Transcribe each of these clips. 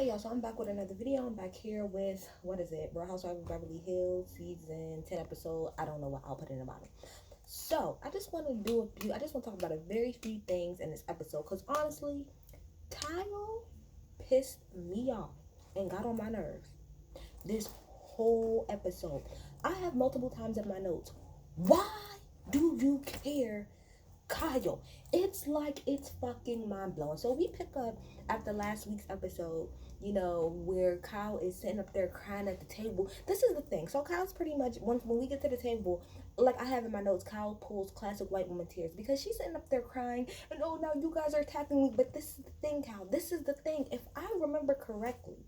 Hey y'all, so I'm back with another video. I'm back here with, what is it? Real Housewives of Beverly Hills, season 10 episode. I don't know what I'll put in the bottom. So, I just want to talk about a very few things in this episode. Because honestly, Kyle pissed me off and got on my nerves this whole episode. I have multiple times in my notes. Why do you care, Kyle? It's like it's fucking mind blowing. So we pick up after last week's episode, where Kyle is sitting up there crying at the table. This is the thing. So Kyle's pretty much, when we get to the table, like I have in my notes, Kyle pulls classic white woman tears because she's sitting up there crying and, oh, now you guys are attacking me. But this is the thing, Kyle. This is the thing. If I remember correctly,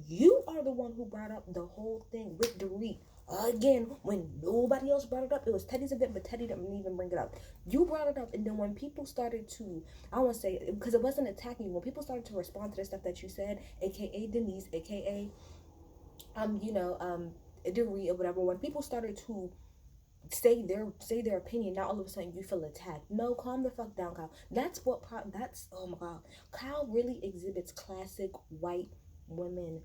you are the one who brought up the whole thing with Dorit. Again, when nobody else brought it up, it was Teddy's event, but Teddy didn't even bring it up. You brought it up, and then when people started to, I want to say, because it wasn't attacking you, when people started to respond to the stuff that you said, aka Denise, aka, Dorit or whatever, when people started to say their opinion, now all of a sudden you feel attacked. No, calm the fuck down, Kyle. That's, oh my god, Kyle really exhibits classic white women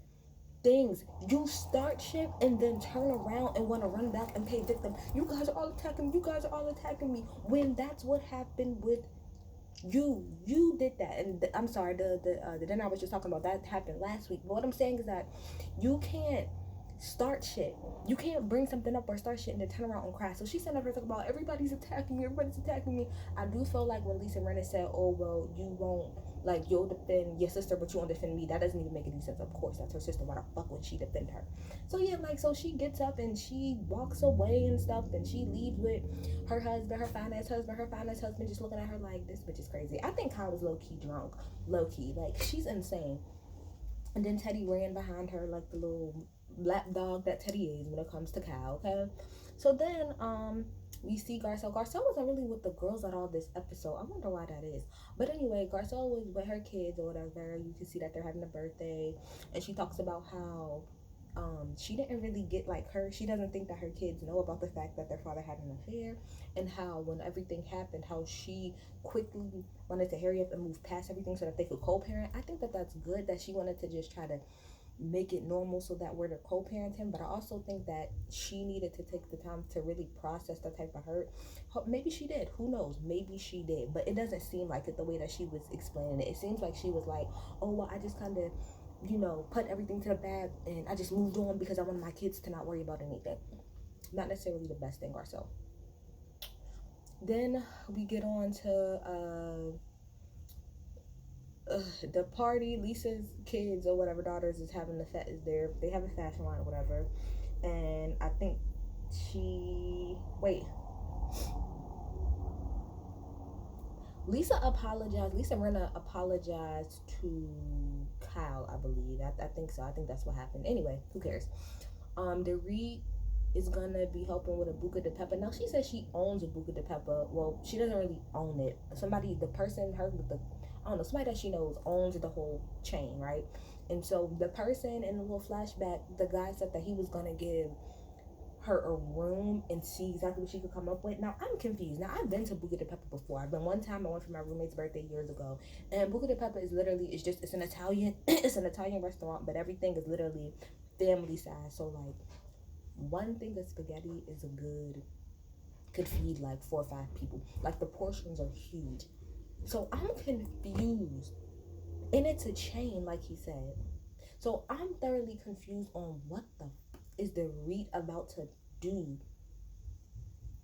things. You start shit and then turn around and want to run back and play victim. You guys are all attacking me. You guys are all attacking me. When that's what happened with you. You did that. And I'm sorry, the dinner I was just talking about, that happened last week. But what I'm saying is that you can't start shit. You can't bring something up or start shit and then turn around and cry. So she said, never talk about everybody's attacking me, everybody's attacking me. I do feel like when Lisa Rinna said, oh, well, you won't, like, you'll defend your sister, but you won't defend me, that doesn't even make any sense. Of course, that's her sister. Why the fuck would she defend her? So yeah, like, so she gets up and she walks away and stuff, and she leaves with her husband, her fine ass husband, just looking at her like, this bitch is crazy. I think Kyle was low-key drunk. Low-key. Like, she's insane. And then Teddy ran behind her like the little lap dog that Teddy is when it comes to Kyle, okay? So then we see Garcelle. Garcelle wasn't really with the girls at all this episode. I wonder why that is. But anyway, Garcelle was with her kids or whatever. You can see that they're having a birthday. And she talks about how she didn't really get, like, she doesn't think that her kids know about the fact that their father had an affair, and how when everything happened, how she quickly wanted to hurry up and move past everything so that they could co-parent. I think that that's good, that she wanted to just try to make it normal so that we're to co-parent him. But I also think that she needed to take the time to really process the type of hurt. Maybe she did, who knows, maybe she did, but it doesn't seem like it the way that she was explaining it. It seems like she was like, oh, well, I just kind of, put everything to the bag and I just moved on because I wanted my kids to not worry about anything. Not necessarily the best thing, Garcelle. Then we get on to the party. Lisa's kids or whatever, daughters, is having they have a fashion line or whatever, and I think Lisa Rinna apologized to Kyle, I believe. I think so. I think that's what happened. Anyway, who cares? The Reed is gonna be helping with a Buca de Pepper. Now she says she owns a Buca de Pepper. Well, she doesn't really own it. Somebody that she knows owns the whole chain, right? And so the person in the little flashback, the guy said that he was gonna give her a room and see exactly what she could come up with. Now I'm confused. Now I've been to Buca de Pepper before. I've been one time. I went for my roommate's birthday years ago, and Buca de Pepper is literally, it's an Italian it's an Italian restaurant, but everything is literally family size. So like one thing of spaghetti is could feed like 4 or 5 people. Like the portions are huge. So I'm confused, and it's a chain, like he said. So I'm thoroughly confused on what the is the Reed about to do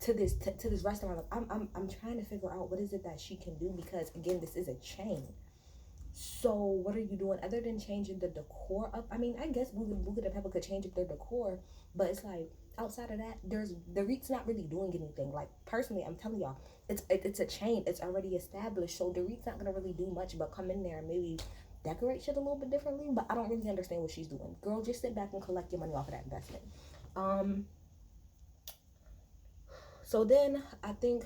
to this restaurant. Like, I'm trying to figure out what is it that she can do, because again, this is a chain. So what are you doing other than changing the decor up? I mean, I guess Buca de Pepper could change up their decor, but it's like outside of that, the Reed's not really doing anything. Like personally, I'm telling y'all, it's a chain. It's already established, so the Reed's not gonna really do much but come in there and maybe decorate shit a little bit differently. But I don't really understand what she's doing. Girl, just sit back and collect your money off of that investment. So then I think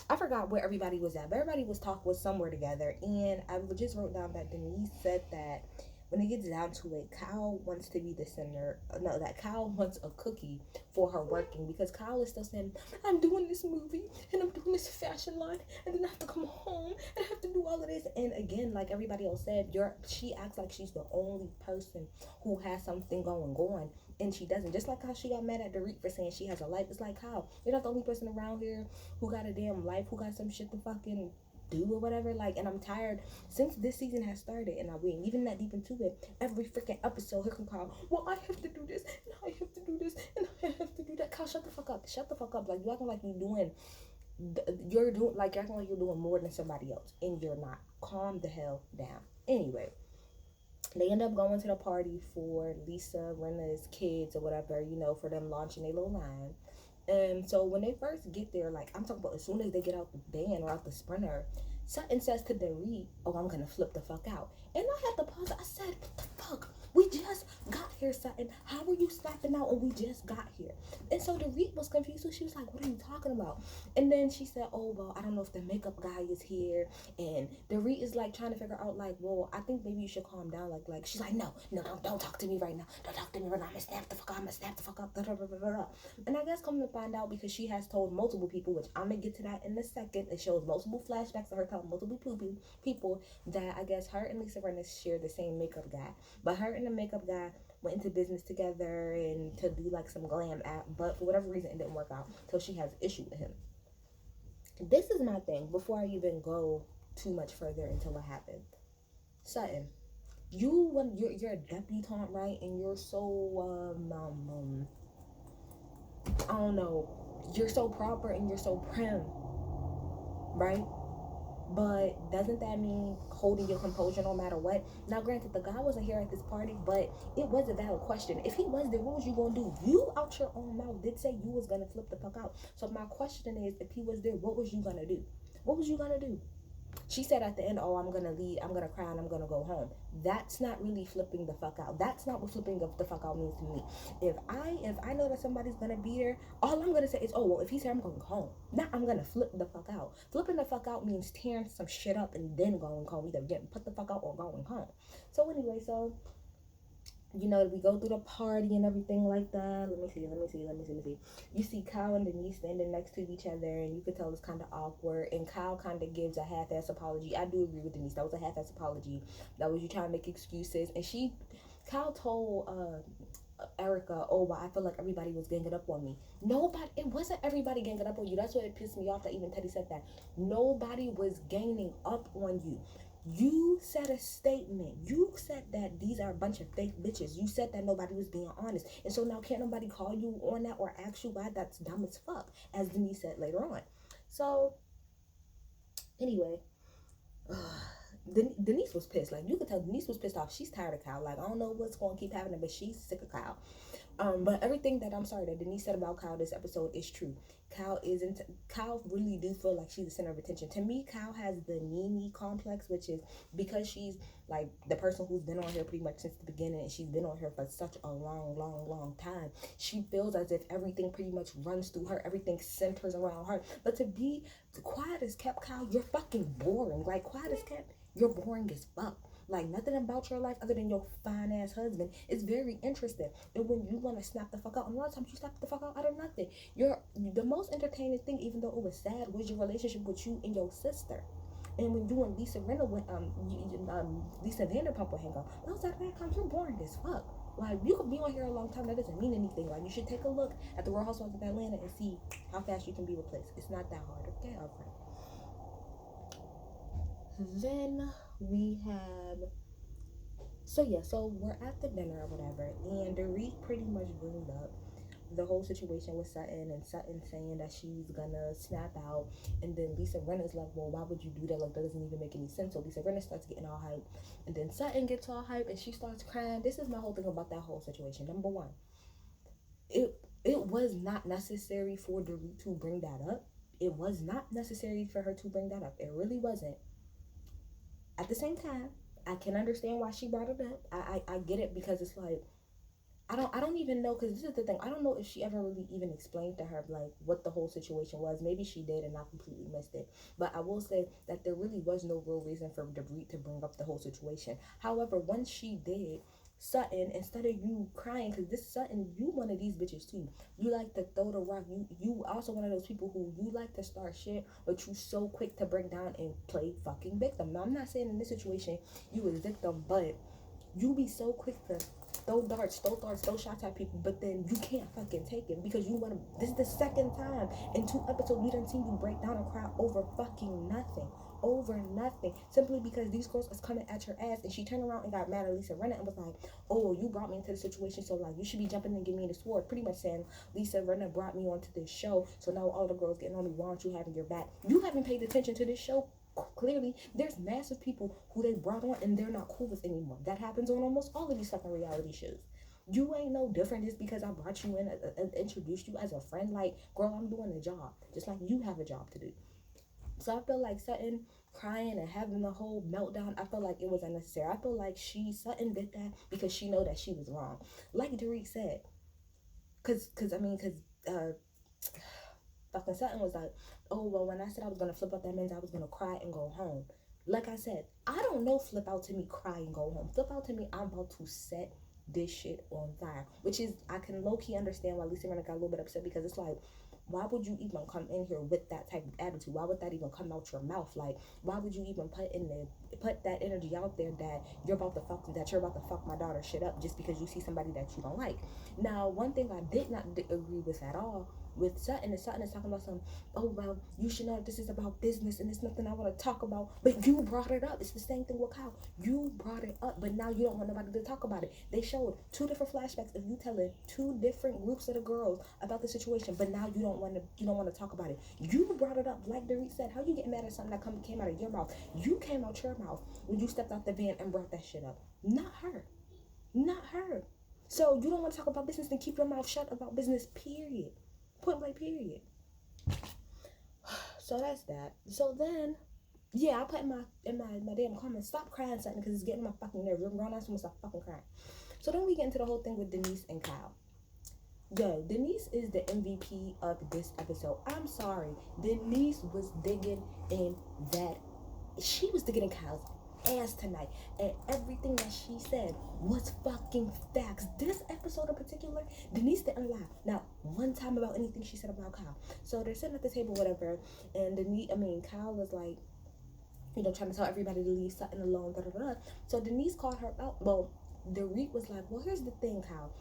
I forgot where everybody was at, but everybody was somewhere together, and I just wrote down that Denise said that when it gets down to it, Kyle wants to be the center. No, that Kyle wants a cookie for her working, because Kyle is still saying, I'm doing this movie and I'm doing this fashion line, and then I have to come home and I have to do all of this. And again, like everybody else said, she acts like she's the only person who has something going on, and she doesn't. Just like how she got mad at Dorit for saying she has a life. It's like, Kyle, you're not the only person around here who got a damn life, who got some shit to fucking do or whatever. Like, and I'm tired since this season has started, and we ain't even that deep into it. Every freaking episode, here come Kyle. Well, I have to do this, and I have to do this, and I have to do that. Kyle, shut the fuck up. Shut the fuck up. Like, you acting like you're doing like you're acting like you're doing more than somebody else, and you're not. Calm the hell down. Anyway, they end up going to the party for Lisa Rinna's kids or whatever, for them launching their little line. And so when they first get there, like I'm talking about, as soon as they get out the van or out the Sprinter, Sutton says to Dorit, "Oh, I'm gonna flip the fuck out." And I had to pause. I said, "What the fuck? We just got here, Sutton. How are you snapping out when we just got here?" And so Dorit was confused. So she was like, "What are you talking about?" And then she said, "Oh, well, I don't know if the makeup guy is here." And Dorit is like trying to figure out, like, "Well, I think maybe you should calm down." Like she's like, "No, don't talk to me right now. Don't talk to me right now. I'm gonna snap the fuck out. I'm gonna snap the fuck out." Da, da, da, da, da. And I guess come to find out, because she has told multiple people, which I'm gonna get to that in a second. It shows multiple flashbacks of her telling multiple people that I guess her and Lisa Rinna share the same makeup guy. But her and the makeup guy went into business together and to do like some glam app, but for whatever reason it didn't work out. So she has issue with him. This is my thing before I even go too much further into what happened. Sutton, you're a debutante, right? And you're so I don't know, you're so proper and you're so prim, right? But doesn't that mean holding your composure no matter what? Now, granted, the guy wasn't here at this party, but it was a valid question. If he was there, what was you gonna do? You out your own mouth did say you was gonna flip the fuck out. So my question is, if he was there, what was you gonna do? What was you gonna do? She said at the end, "Oh, I'm gonna leave, I'm gonna cry, and I'm gonna go home." That's not really flipping the fuck out. That's not what flipping the fuck out means to me. If I know that somebody's gonna be there, all I'm gonna say is, "Oh, well, if he's here, I'm going home." Not I'm gonna flip the fuck out. Flipping the fuck out means tearing some shit up and then going home, either getting put the fuck out or going home. So anyway, we go through the party and everything like that. Let me see. You see Kyle and Denise standing next to each other, and you could tell it's kind of awkward. And Kyle kind of gives a half-ass apology. I do agree with Denise. That was a half-ass apology. That was you trying to make excuses. And Kyle told Erica, "Oh, well, I feel like everybody was ganging up on me." Nobody. It wasn't everybody ganging up on you. That's what it pissed me off that even Teddy said that. Nobody was ganging up on you. You said a statement. You said that these are a bunch of fake bitches. You said that nobody was being honest. And so now can't nobody call you on that or ask you why? That's dumb as fuck, as Denise said later on. So, anyway, Denise was pissed. Like, you could tell Denise was pissed off. She's tired of Kyle. Like, I don't know what's going to keep happening, but she's sick of Kyle. But everything that Denise said about Kyle this episode is true. Kyle really do feel like she's the center of attention. To me, Kyle has the neeeooowwww complex, which is because she's like the person who's been on here pretty much since the beginning, and she's been on here for such a long time. She feels as if everything pretty much runs through her. Everything centers around her. But to be quiet as kept, Kyle, you're fucking boring. Like, quiet as kept, you're boring as fuck. Like, nothing about your life other than your fine ass husband is very interesting. And when you want to snap the fuck out, and a lot of times you snap the fuck out of nothing. The most entertaining thing, even though it was sad, was your relationship with you and your sister. And when you and Lisa Rinna went, Lisa Vanderpump would hang out, outside of that, you're boring as fuck. Like, you could be on here a long time, that doesn't mean anything. Like, you should take a look at the Real Housewives of Atlanta and see how fast you can be replaced. It's not that hard, okay? All right. Then we have, so we're at the dinner or whatever, and Dorit pretty much brings up the whole situation with Sutton, and Sutton saying that she's gonna snap out, and then Lisa Rinna's like, "Well, why would you do that? Like, that doesn't even make any sense." So Lisa Rinna starts getting all hype, and then Sutton gets all hype, and she starts crying. This is my whole thing about that whole situation. Number one, it was not necessary for Dorit to bring that up. It was not necessary for her to bring that up. It really wasn't. At the same time, I can understand why she brought it up. I get it, because it's like, I don't even know, because this is the thing. I don't know if she ever really even explained to her like what the whole situation was. Maybe she did and I completely missed it. But I will say that there really was no real reason for Dorit to bring up the whole situation. However, once she did, Sutton, instead of you crying, because this Sutton, you one of these bitches too. You like to throw the rock. You also one of those people who you like to start shit, but you so quick to break down and play fucking victim. Now I'm not saying in this situation you was victim, but you be so quick to throw darts, throw shots at people, but then you can't fucking take it because you want to. This is the second time in 2 episodes we done seen you break down and cry over fucking nothing. Over nothing. Simply because these girls is coming at your ass, and she turned around and got mad at Lisa Rinna and was like, oh, you brought me into the situation, so like you should be jumping and giving me the sword. Pretty much saying Lisa Rinna brought me onto this show, so now all the girls getting on me. Why aren't you having your back? You haven't paid attention to this show. Clearly there's massive people who they brought on and they're not cool with anymore. That happens on almost all of these fucking reality shows. You ain't no different just because I brought you in and introduced you as a friend. Like, girl, I'm doing a job just like you have a job to do. So I feel like Sutton crying and having the whole meltdown, I feel like it was unnecessary. I feel like Sutton did that because she know that she was wrong, like Dorit said. Cause fucking Sutton was like, oh, well, when I said I was going to flip out, that means I was going to cry and go home. Like I said, I don't know flip out to me cry and go home. Flip out to me, I'm about to set this shit on fire. Which is, I can low-key understand why Lisa Rinna got a little bit upset, because it's like, why would you even come in here with that type of attitude? Why would that even come out your mouth? Like, why would you even put that energy out there that you're about to fuck my daughter shit up just because you see somebody that you don't like? Now, one thing I did not agree with at all with Sutton is talking about some, oh, well, you should know that this is about business and it's nothing I want to talk about, but you brought it up. It's the same thing with Kyle. You brought it up, but now you don't want nobody to talk about it. They showed 2 different flashbacks of you telling 2 different groups of the girls about the situation, but now you don't want to talk about it. You brought it up, like Dorit said. How you get mad at something that came out of your mouth? You came out your mouth when you stepped out the van and brought that shit up. Not her. So you don't want to talk about business, then keep your mouth shut about business, period. Point blank, period. So that's that. So then, yeah, I put in my damn comments, stop crying something because it's getting my fucking nerves. You're grown ass woman, stop fucking crying. So then we get into the whole thing with Denise and Kyle. Yo, Denise is the MVP of this episode. I'm sorry. Denise was digging in that. She was digging in Kyle's ass tonight, and everything that she said was fucking facts. This episode in particular, Denise didn't lie not one time about anything she said about Kyle. So they're sitting at the table, whatever, and Kyle was like, trying to tell everybody to leave Sutton alone, da da da. So Denise called her out. Well, Dorit was like, well, here's the thing, Kyle.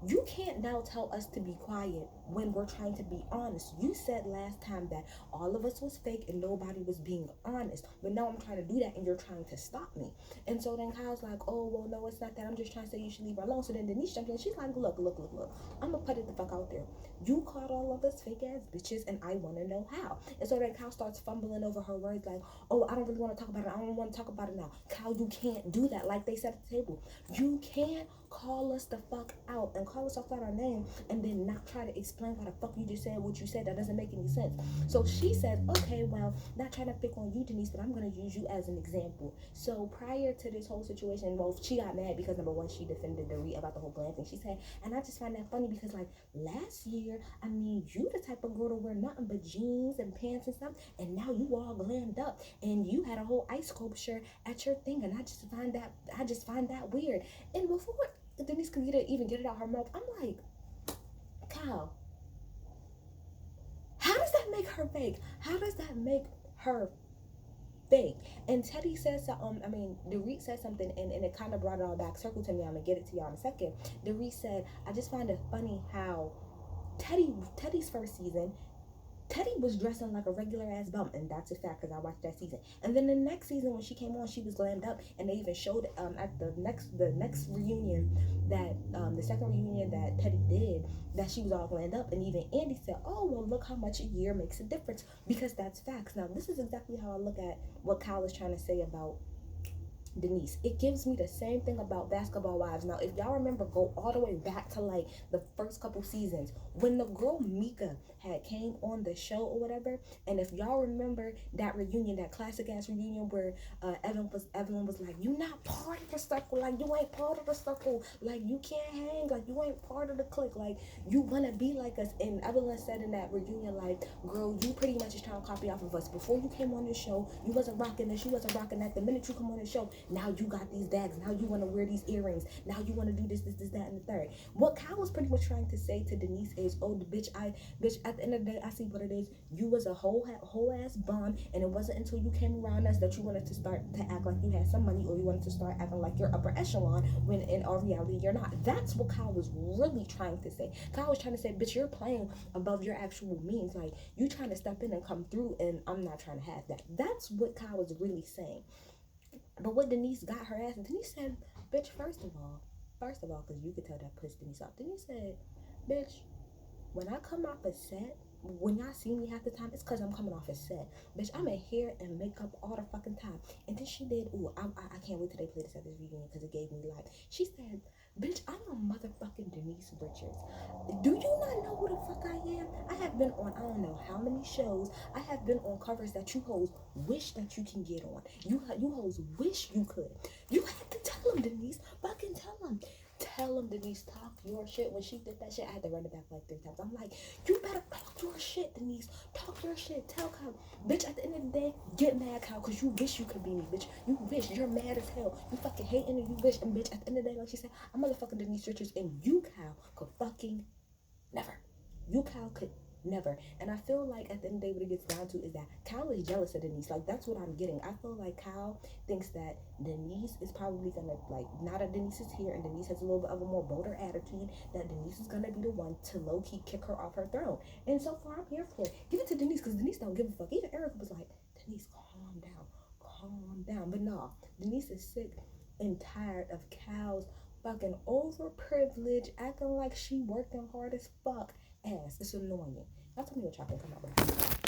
You can't now tell us to be quiet when we're trying to be honest. You said last time that all of us was fake and nobody was being honest. But now I'm trying to do that and you're trying to stop me. And so then Kyle's like, oh, well, no, it's not that. I'm just trying to say you should leave her alone. So then Denise jumped in. She's like, look. I'm going to put it the fuck out there. You called all of us fake ass bitches and I want to know how. And so then Kyle starts fumbling over her words like, oh, I don't really want to talk about it. I don't want to talk about it now. Kyle, you can't do that. Like they said at the table. You can't call us the fuck out and call us off by our name and then not try to explain why the fuck you just said what you said. That doesn't make any sense. So she said, okay, well, not trying to pick on you, Denise, but I'm going to use you as an example. So prior to this whole situation, well, she got mad because number one, she defended Dorit about the whole glam thing. She said, and I just find that funny because like last year, you the type of girl to wear nothing but jeans and pants and stuff, and now you all glammed up and you had a whole ice sculpture at your thing, and I just find that weird. And before Denise could even get it out her mouth, I'm like, Kyle, how does that make her fake? How does that make her fake? And Teddy says, Dorit said something, and it kind of brought it all back circle to me. I'm gonna get it to y'all in a second. Dorit said, I just find it funny how Teddy's first season, Teddy was dressing like a regular ass bum, and that's a fact because I watched that season. And then the next season when she came on, she was glammed up, and they even showed at the next reunion that the second reunion that Teddy did, that she was all glammed up, and even Andy said, oh, well, look how much a year makes a difference, because that's facts. Now this is exactly how I look at what Kyle is trying to say about Denise. It gives me the same thing about Basketball Wives. Now, if y'all remember, go all the way back to like the first couple seasons when the girl Mika had came on the show or whatever. And if y'all remember that reunion, that classic ass reunion where Evelyn was like, "You not part of the circle. Like you ain't part of the circle. Like you can't hang. Like you ain't part of the clique. Like you wanna be like us." And Evelyn said in that reunion, like, "Girl, you pretty much is trying to copy off of us. Before you came on the show, you wasn't rocking this. You wasn't rocking that. The minute you come on the show, now you got these bags. Now you want to wear these earrings. Now you want to do this, that, and the third." What Kyle was pretty much trying to say to Denise is, "Oh, the bitch, at the end of the day, I see what it is. You was a whole ass bum, and it wasn't until you came around us that you wanted to start to act like you had some money, or you wanted to start acting like you're upper echelon, when in all reality you're not." That's what Kyle was really trying to say. Kyle was trying to say, "Bitch, you're playing above your actual means. Like you trying to step in and come through, and I'm not trying to have that." That's what Kyle was really saying. But what Denise got her ass, and Denise said, "Bitch, first of all, because you could tell that pissed Denise off." Denise said, "Bitch, when I come off a set, when y'all see me half the time, it's because I'm coming off a set. Bitch, I'm in hair and makeup all the fucking time." And then she did, ooh, I can't wait till they play this at this reunion because it gave me life. She said, "Bitch, I'm a motherfucking Denise Richards. Do you not know who the fuck I am? I have been on I don't know how many shows. I have been on covers that you hoes wish that you can get on. You hoes wish you could. You have to tell them, Denise. Fucking tell them." Tell them, Denise, talk your shit. When she did that shit, I had to run it back like 3 times. I'm like, "You better talk your shit, Denise. Talk your shit. Tell Kyle. Bitch, at the end of the day, get mad, Kyle, because you wish you could be me, bitch. You wish. You're mad as hell. You fucking hating and you wish. And bitch, at the end of the day, like she said, I'm motherfucking Denise Richards, and you, Kyle, could fucking never. You, Kyle, could never." And I feel like at the end of the day, what it gets down to is that Kyle is jealous of Denise. Like, that's what I'm getting. I feel like Kyle thinks that Denise is probably gonna, like, now that Denise is here and Denise has a little bit of a more bolder attitude, that Denise is gonna be the one to low key kick her off her throne. And so far, I'm here for it. Give it to Denise, because Denise don't give a fuck. Even Erica was like, "Denise, calm down." But no, Denise is sick and tired of Kyle's fucking overprivileged, acting like she working hard as fuck ass. It's annoying. Y'all tell me what y'all think about it.